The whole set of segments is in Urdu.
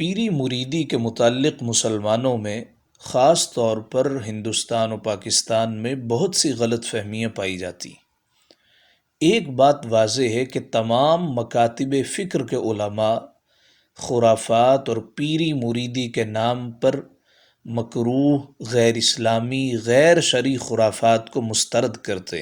پیری مریدی کے متعلق مسلمانوں میں خاص طور پر ہندوستان و پاکستان میں بہت سی غلط فہمیاں پائی جاتی۔ ایک بات واضح ہے کہ تمام مکاتب فکر کے علماء خرافات اور پیری مریدی کے نام پر مکروہ، غیر اسلامی، غیر شرعی خرافات کو مسترد کرتے۔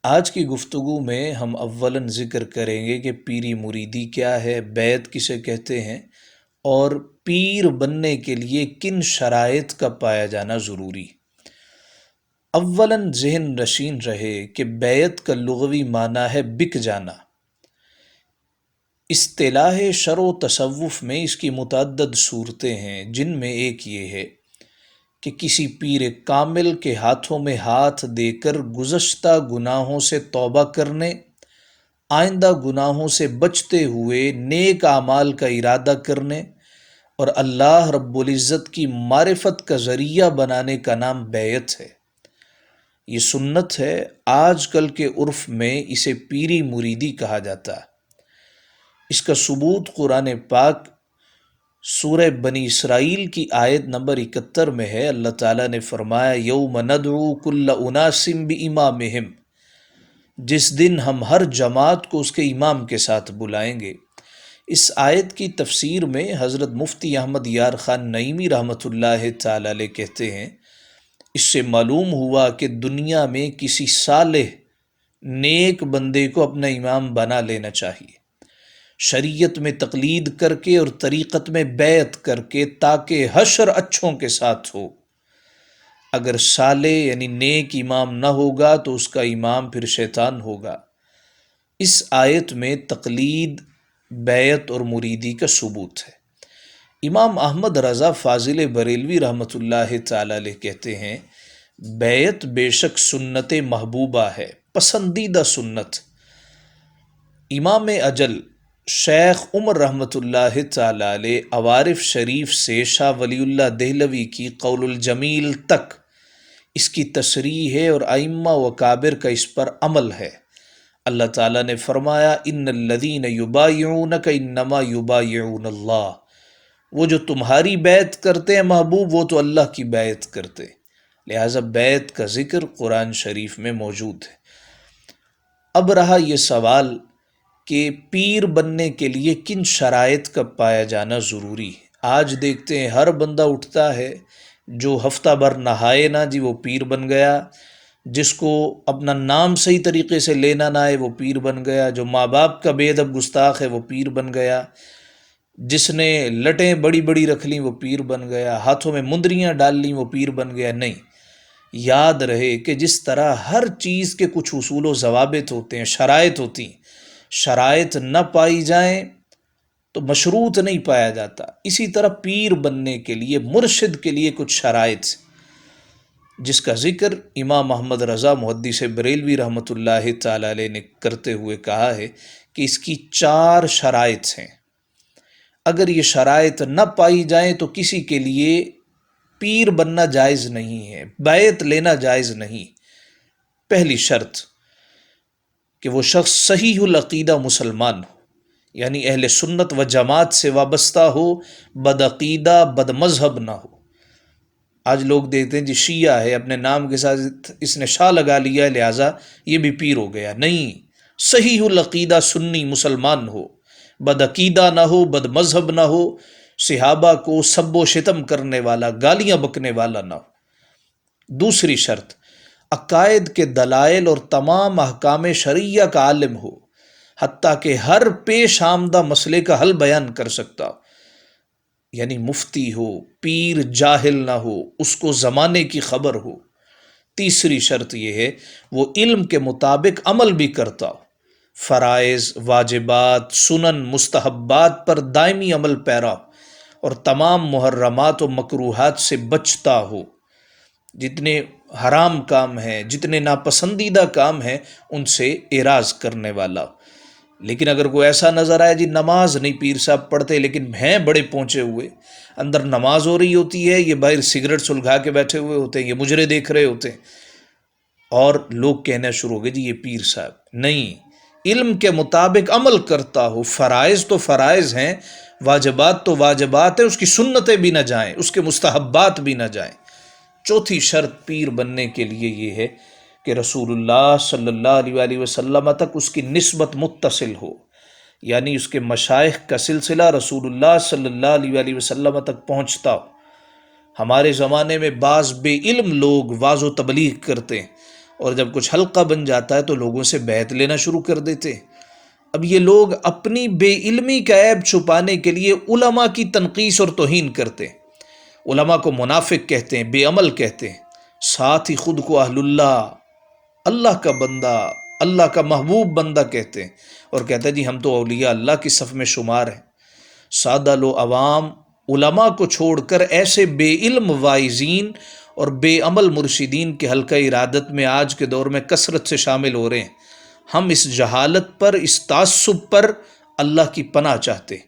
آج کی گفتگو میں ہم اولاً ذکر کریں گے کہ پیری مریدی کیا ہے، بیعت کسے کہتے ہیں، اور پیر بننے کے لیے کن شرائط کا پایا جانا ضروری۔ اولاً ذہن نشین رہے کہ بیعت کا لغوی معنی ہے بک جانا۔ اصطلاح شرع و تصوف میں اس کی متعدد صورتیں ہیں، جن میں ایک یہ ہے کہ کسی پیر کامل کے ہاتھوں میں ہاتھ دے کر گزشتہ گناہوں سے توبہ کرنے، آئندہ گناہوں سے بچتے ہوئے نیک اعمال کا ارادہ کرنے اور اللہ رب العزت کی معرفت کا ذریعہ بنانے کا نام بیعت ہے۔ یہ سنت ہے، آج کل کے عرف میں اسے پیری مریدی کہا جاتا ہے۔ اس کا ثبوت قرآن پاک سورہ بنی اسرائیل کی آیت نمبر 71 میں ہے۔ اللہ تعالیٰ نے فرمایا یوم ندعو کل اناس بامامہم، جس دن ہم ہر جماعت کو اس کے امام کے ساتھ بلائیں گے۔ اس آیت کی تفسیر میں حضرت مفتی احمد یار خان نعیمی رحمۃ اللہ تعالی علیہ کہتے ہیں، اس سے معلوم ہوا کہ دنیا میں کسی صالح نیک بندے کو اپنا امام بنا لینا چاہیے، شریعت میں تقلید کر کے اور طریقت میں بیعت کر کے، تاکہ حشر اچھوں کے ساتھ ہو۔ اگر صالح یعنی نیک امام نہ ہوگا تو اس کا امام پھر شیطان ہوگا۔ اس آیت میں تقلید، بیعت اور مریدی کا ثبوت ہے۔ امام احمد رضا فاضل بریلوی رحمۃ اللہ تعالی علیہ کہتے ہیں، بیعت بے شک سنت محبوبہ ہے، پسندیدہ سنت۔ امام اجل شیخ عمر رحمۃ اللہ تعالی علیہ عوارف شریف سے شاہ ولی اللہ دہلوی کی قول الجمیل تک اس کی تصریح ہے اور ائمہ و اکابر کا اس پر عمل ہے۔ اللہ تعالیٰ نے فرمایا ان الذین یبایعونک انما یبایعون اللہ، وہ جو تمہاری بیعت کرتے ہیں محبوب، وہ تو اللہ کی بیعت کرتے، لہٰذا بیعت کا ذکر قرآن شریف میں موجود ہے۔ اب رہا یہ سوال کہ پیر بننے کے لیے کن شرائط کا پایا جانا ضروری ہے۔ آج دیکھتے ہیں ہر بندہ اٹھتا ہے، جو ہفتہ بھر نہائے نہ جی وہ پیر بن گیا، جس کو اپنا نام صحیح طریقے سے لینا نہ آئے وہ پیر بن گیا، جو ماں باپ کا بے ادب گستاخ ہے وہ پیر بن گیا، جس نے لٹیں بڑی بڑی رکھ لیں وہ پیر بن گیا، ہاتھوں میں مندریاں ڈال لیں وہ پیر بن گیا۔ نہیں، یاد رہے کہ جس طرح ہر چیز کے کچھ اصول و ضوابط ہوتے ہیں، شرائط ہوتی ہیں، شرائط نہ پائی جائیں تو مشروط نہیں پایا جاتا، اسی طرح پیر بننے کے لیے، مرشد کے لیے کچھ شرائط، جس کا ذکر امام محمد رضا محدث بریلوی رحمۃ اللہ تعالی علیہ نے کرتے ہوئے کہا ہے کہ اس کی 4 شرائط ہیں۔ اگر یہ شرائط نہ پائی جائیں تو کسی کے لیے پیر بننا جائز نہیں ہے، بیعت لینا جائز نہیں۔ پہلی شرط کہ وہ شخص صحیح العقیدہ مسلمان ہو، یعنی اہل سنت و جماعت سے وابستہ ہو، بدعقیدہ بد مذہب نہ ہو۔ آج لوگ دیکھتے ہیں جی شیعہ ہے، اپنے نام کے ساتھ اس نے شاہ لگا لیا ہے لہٰذا یہ بھی پیر ہو گیا۔ نہیں، صحیح العقیدہ سنی مسلمان ہو، بدعقیدہ نہ ہو، بد مذہب نہ ہو، صحابہ کو سب و شتم کرنے والا، گالیاں بکنے والا نہ ہو۔ دوسری شرط، عقائد کے دلائل اور تمام احکام شرعیہ کا عالم ہو، حتیٰ کہ ہر پیش آمدہ مسئلے کا حل بیان کر سکتا ہو، یعنی مفتی ہو، پیر جاہل نہ ہو، اس کو زمانے کی خبر ہو۔ تیسری شرط یہ ہے وہ علم کے مطابق عمل بھی کرتا ہو، فرائض، واجبات، سنن، مستحبات پر دائمی عمل پیرا ہو، اور تمام محرمات و مکروہات سے بچتا ہو۔ جتنے حرام کام ہیں، جتنے ناپسندیدہ کام ہیں، ان سے اعراض کرنے والا ہو۔ لیکن اگر کوئی ایسا نظر آئے جی نماز نہیں پیر صاحب پڑھتے لیکن ہیں بڑے پہنچے ہوئے، اندر نماز ہو رہی ہوتی ہے، یہ باہر سگریٹ سلگا کے بیٹھے ہوئے ہوتے ہیں، یہ مجرے دیکھ رہے ہوتے ہیں، اور لوگ کہنا شروع ہو گئے جی یہ پیر صاحب۔ نہیں، علم کے مطابق عمل کرتا ہو، فرائض تو فرائض ہیں، واجبات تو واجبات ہیں، اس کی سنتیں بھی نہ جائیں، اس کے مستحبات بھی نہ جائیں۔ چوتھی شرط پیر بننے کے لیے یہ ہے کہ رسول اللہ صلی اللہ علیہ وآلہ وسلم تک اس کی نسبت متصل ہو، یعنی اس کے مشائخ کا سلسلہ رسول اللہ صلی اللہ علیہ وآلہ وسلم تک پہنچتا ہو۔ ہمارے زمانے میں بعض بے علم لوگ واعظ و تبلیغ کرتے ہیں، اور جب کچھ حلقہ بن جاتا ہے تو لوگوں سے بیعت لینا شروع کر دیتے ہیں۔ اب یہ لوگ اپنی بے علمی کا عیب چھپانے کے لیے علماء کی تنقیص اور توہین کرتے ہیں، علماء کو منافق کہتے ہیں، بے عمل کہتے ہیں، ساتھ ہی خود کو اہل اللہ، اللہ کا بندہ، اللہ کا محبوب بندہ کہتے ہیں، اور کہتے ہیں جی ہم تو اولیاء اللہ کی صف میں شمار ہیں۔ سادہ لو عوام علماء کو چھوڑ کر ایسے بے علم واعظین اور بے عمل مرشدین کے حلقہ ارادت میں آج کے دور میں کثرت سے شامل ہو رہے ہیں۔ ہم اس جہالت پر، اس تعصب پر اللہ کی پناہ چاہتے ہیں۔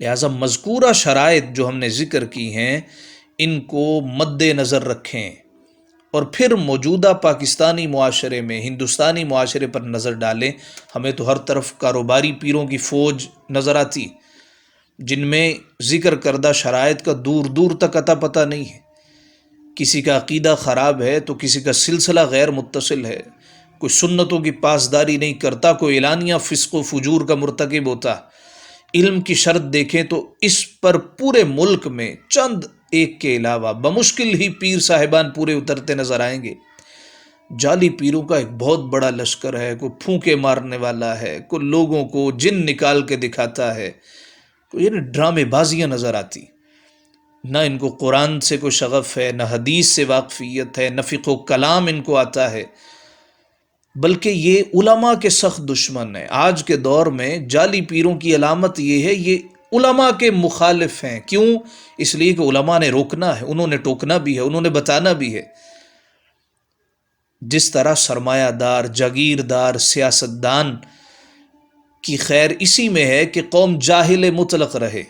لہٰذا مذکورہ شرائط جو ہم نے ذکر کی ہیں ان کو مد نظر رکھیں، اور پھر موجودہ پاکستانی معاشرے میں، ہندوستانی معاشرے پر نظر ڈالیں۔ ہمیں تو ہر طرف کاروباری پیروں کی فوج نظر آتی، جن میں ذکر کردہ شرائط کا دور دور تک اتا پتہ نہیں ہے۔ کسی کا عقیدہ خراب ہے تو کسی کا سلسلہ غیر متصل ہے، کوئی سنتوں کی پاسداری نہیں کرتا، کوئی اعلانیہ فسق و فجور کا مرتکب ہوتا۔ علم کی شرط دیکھیں تو اس پر پورے ملک میں چند ایک کے علاوہ بمشکل ہی پیر صاحبان پورے اترتے نظر آئیں گے۔ جعلی پیروں کا ایک بہت بڑا لشکر ہے، کوئی پھونکے مارنے والا ہے، کوئی لوگوں کو جن نکال کے دکھاتا ہے، کوئی ڈرامے بازیاں نظر آتی۔ نہ ان کو قرآن سے کوئی شغف ہے، نہ حدیث سے واقفیت ہے، نہ فقہ و کلام ان کو آتا ہے، بلکہ یہ علماء کے سخت دشمن ہیں۔ آج کے دور میں جعلی پیروں کی علامت یہ ہے، یہ علماء کے مخالف ہیں۔ کیوں؟ اس لیے کہ علماء نے روکنا ہے، انہوں نے ٹوکنا بھی ہے، انہوں نے بتانا بھی ہے۔ جس طرح سرمایہ دار، جاگیردار، سیاستدان کی خیر اسی میں ہے کہ قوم جاہل مطلق رہے،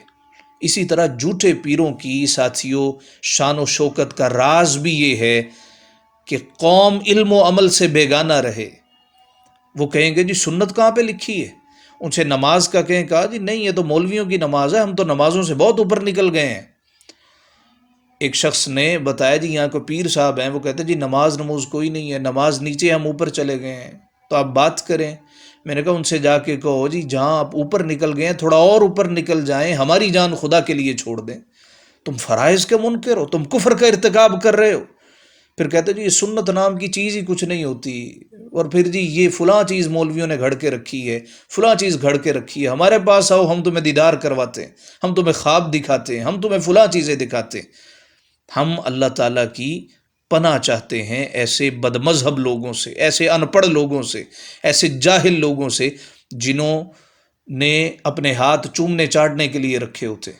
اسی طرح جھوٹے پیروں کی ساتھیوں شان و شوکت کا راز بھی یہ ہے کہ قوم علم و عمل سے بیگانہ رہے۔ وہ کہیں گے جی سنت کہاں پہ لکھی ہے؟ ان سے نماز کا کہیں، کہا جی نہیں یہ تو مولویوں کی نماز ہے، ہم تو نمازوں سے بہت اوپر نکل گئے ہیں۔ ایک شخص نے بتایا جی یہاں کو پیر صاحب ہیں، وہ کہتے ہیں جی نماز کوئی نہیں ہے، نماز نیچے، ہم اوپر چلے گئے ہیں، تو آپ بات کریں۔ میں نے کہا ان سے جا کے کہو جی جہاں آپ اوپر نکل گئے ہیں تھوڑا اور اوپر نکل جائیں، ہماری جان خدا کے لیے چھوڑ دیں۔ تم فرائض کے منکر ہو، تم کفر کا ارتکاب کر رہے ہو۔ پھر کہتے جی یہ سنت نام کی چیز ہی کچھ نہیں ہوتی، اور پھر جی یہ فلاں چیز مولویوں نے گھڑ کے رکھی ہے، فلاں چیز گھڑ کے رکھی ہے، ہمارے پاس آؤ ہم تمہیں دیدار کرواتے ہیں، ہم تمہیں خواب دکھاتے ہیں، ہم تمہیں فلاں چیزیں دکھاتے ہیں۔ ہم اللہ تعالیٰ کی پناہ چاہتے ہیں ایسے بد مذہب لوگوں سے، ایسے ان پڑھ لوگوں سے، ایسے جاہل لوگوں سے جنہوں نے اپنے ہاتھ چومنے چاٹنے کے لیے رکھے ہوتے،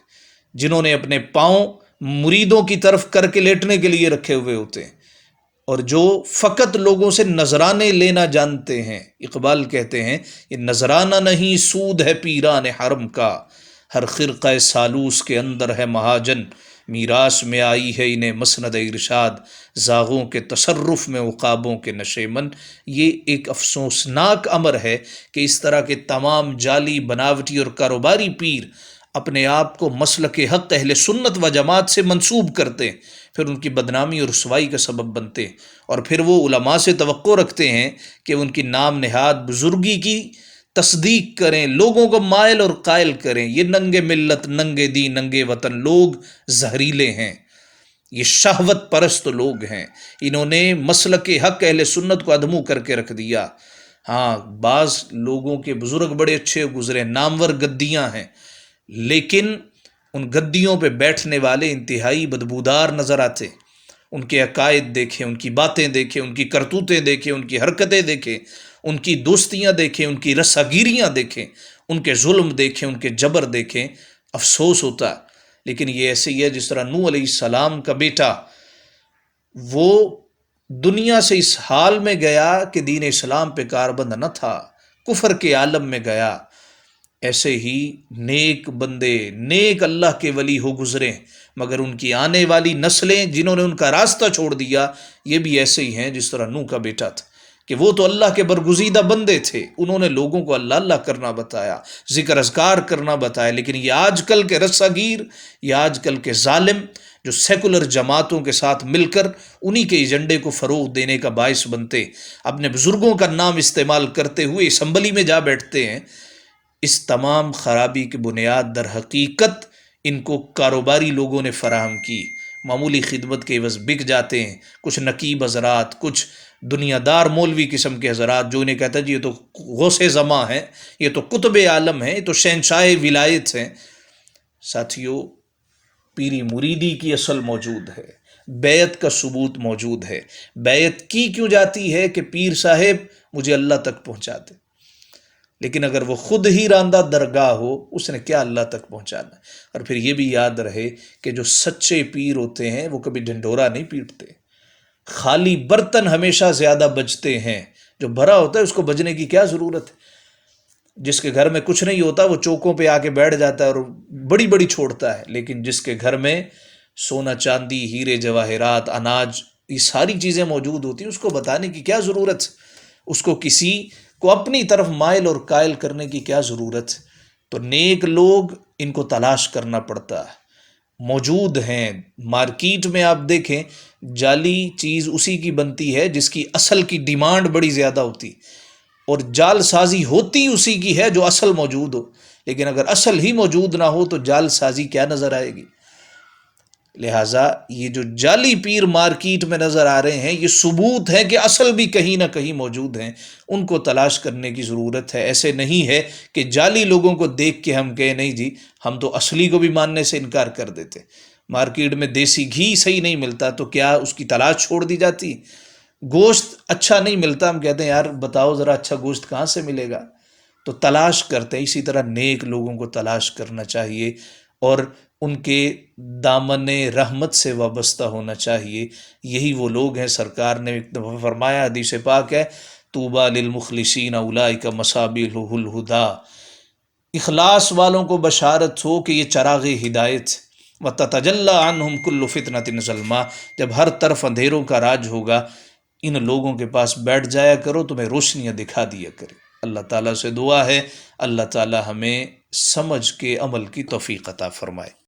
جنہوں نے اپنے پاؤں مریدوں کی طرف کر کے لیٹنے کے لیے رکھے ہوئے ہوتے، اور جو فقط لوگوں سے نذرانے لینا جانتے ہیں۔ اقبال کہتے ہیں یہ نذرانہ نہیں سود ہے پیران حرم کا، ہر خرقہ سالوس کے اندر ہے مہاجن، میراث میں آئی ہے انہیں مسند ارشاد، زاغوں کے تصرف میں عقابوں کے نشیمن۔ یہ ایک افسوسناک امر ہے کہ اس طرح کے تمام جعلی، بناوٹی اور کاروباری پیر اپنے آپ کو مسلک حق اہل سنت و جماعت سے منسوب کرتے ہیں، پھر ان کی بدنامی اور رسوائی کا سبب بنتے ہیں، اور پھر وہ علماء سے توقع رکھتے ہیں کہ ان کی نام نہاد بزرگی کی تصدیق کریں، لوگوں کو مائل اور قائل کریں۔ یہ ننگے ملت، ننگے دین، ننگے وطن لوگ زہریلے ہیں، یہ شہوت پرست لوگ ہیں، انہوں نے مسلک حق اہل سنت کو ادھمو کر کے رکھ دیا۔ ہاں بعض لوگوں کے بزرگ بڑے اچھے گزرے، نامور گدیاں ہیں، لیکن ان گدیوں پہ بیٹھنے والے انتہائی بدبودار نظر آتے۔ ان کے عقائد دیکھیں، ان کی باتیں دیکھیں، ان کی کرتوتیں دیکھیں، ان کی حرکتیں دیکھیں، ان کی دوستیاں دیکھیں، ان کی رساگیریاں دیکھیں، ان کے ظلم دیکھیں، ان کے جبر دیکھیں، افسوس ہوتا۔ لیکن یہ ایسے ہی ہے جس طرح نوح علیہ السلام کا بیٹا، وہ دنیا سے اس حال میں گیا کہ دین اسلام پہ کاربند نہ تھا، کفر کے عالم میں گیا۔ ایسے ہی نیک بندے، نیک اللہ کے ولی ہو گزرے، مگر ان کی آنے والی نسلیں جنہوں نے ان کا راستہ چھوڑ دیا، یہ بھی ایسے ہی ہیں جس طرح نوح کا بیٹا تھا۔ کہ وہ تو اللہ کے برگزیدہ بندے تھے، انہوں نے لوگوں کو اللہ اللہ کرنا بتایا، ذکر اذکار کرنا بتایا، لیکن یہ آج کل کے رسہ گیر، یہ آج کل کے ظالم جو سیکولر جماعتوں کے ساتھ مل کر انہی کے ایجنڈے کو فروغ دینے کا باعث بنتے، اپنے بزرگوں کا نام استعمال کرتے ہوئے اسمبلی میں جا بیٹھتے ہیں، اس تمام خرابی کی بنیاد در حقیقت ان کو کاروباری لوگوں نے فراہم کی، معمولی خدمت کے عوض بک جاتے ہیں، کچھ نقیب حضرات، کچھ دنیا دار مولوی قسم کے حضرات جو انہیں کہتا ہے جی یہ تو غوث زماں ہیں، یہ تو قطب عالم ہیں، یہ تو شہنشاہ ولایت ہیں۔ ساتھیو، پیری مریدی کی اصل موجود ہے، بیعت کا ثبوت موجود ہے۔ بیعت کی کیوں جاتی ہے کہ پیر صاحب مجھے اللہ تک پہنچا دے، لیکن اگر وہ خود ہی راندہ درگاہ ہو اس نے کیا اللہ تک پہنچانا۔ اور پھر یہ بھی یاد رہے کہ جو سچے پیر ہوتے ہیں وہ کبھی ڈھنڈورا نہیں پیٹتے، خالی برتن ہمیشہ زیادہ بجتے ہیں، جو بھرا ہوتا ہے اس کو بجنے کی کیا ضرورت ہے۔ جس کے گھر میں کچھ نہیں ہوتا وہ چوکوں پہ آ کے بیٹھ جاتا ہے اور بڑی بڑی چھوڑتا ہے، لیکن جس کے گھر میں سونا چاندی، ہیرے جواہرات، اناج، یہ ساری چیزیں موجود ہوتی ہیں، اس کو بتانے کی کیا ضرورت ہے، اس کو کسی کو اپنی طرف مائل اور قائل کرنے کی کیا ضرورت ہے۔ تو نیک لوگ ان کو تلاش کرنا پڑتا ہے، موجود ہیں مارکیٹ میں۔ آپ دیکھیں جعلی چیز اسی کی بنتی ہے جس کی اصل کی ڈیمانڈ بڑی زیادہ ہوتی، اور جال سازی ہوتی اسی کی ہے جو اصل موجود ہو، لیکن اگر اصل ہی موجود نہ ہو تو جال سازی کیا نظر آئے گی۔ لہٰذا یہ جو جعلی پیر مارکیٹ میں نظر آ رہے ہیں یہ ثبوت ہے کہ اصل بھی کہیں نہ کہیں موجود ہیں، ان کو تلاش کرنے کی ضرورت ہے۔ ایسے نہیں ہے کہ جعلی لوگوں کو دیکھ کے ہم کہیں نہیں جی ہم تو اصلی کو بھی ماننے سے انکار کر دیتے۔ مارکیٹ میں دیسی گھی صحیح نہیں ملتا تو کیا اس کی تلاش چھوڑ دی جاتی؟ گوشت اچھا نہیں ملتا ہم کہتے ہیں یار بتاؤ ذرا اچھا گوشت کہاں سے ملے گا، تو تلاش کرتے ہیں۔ اسی طرح نیک لوگوں کو تلاش کرنا چاہیے اور ان کے دامن رحمت سے وابستہ ہونا چاہیے۔ یہی وہ لوگ ہیں، سرکار نے ایک دفعہ فرمایا، حدیث پاک ہے، طوبیٰ للمخلصین اولئک مصابیح الہدیٰ، اخلاص والوں کو بشارت ہو کہ یہ چراغ ہدایت۔ وَتَتَجَلَّىٰ عَنْهُمْ كُلُّ فِتْنَةٍ ظَلْمَا، جب ہر طرف اندھیروں کا راج ہوگا ان لوگوں کے پاس بیٹھ جایا کرو، تمہیں روشنیاں دکھا دیا کرے۔ اللہ تعالیٰ سے دعا ہے اللہ تعالیٰ ہمیں سمجھ کے عمل کی توفیق عطا فرمائے۔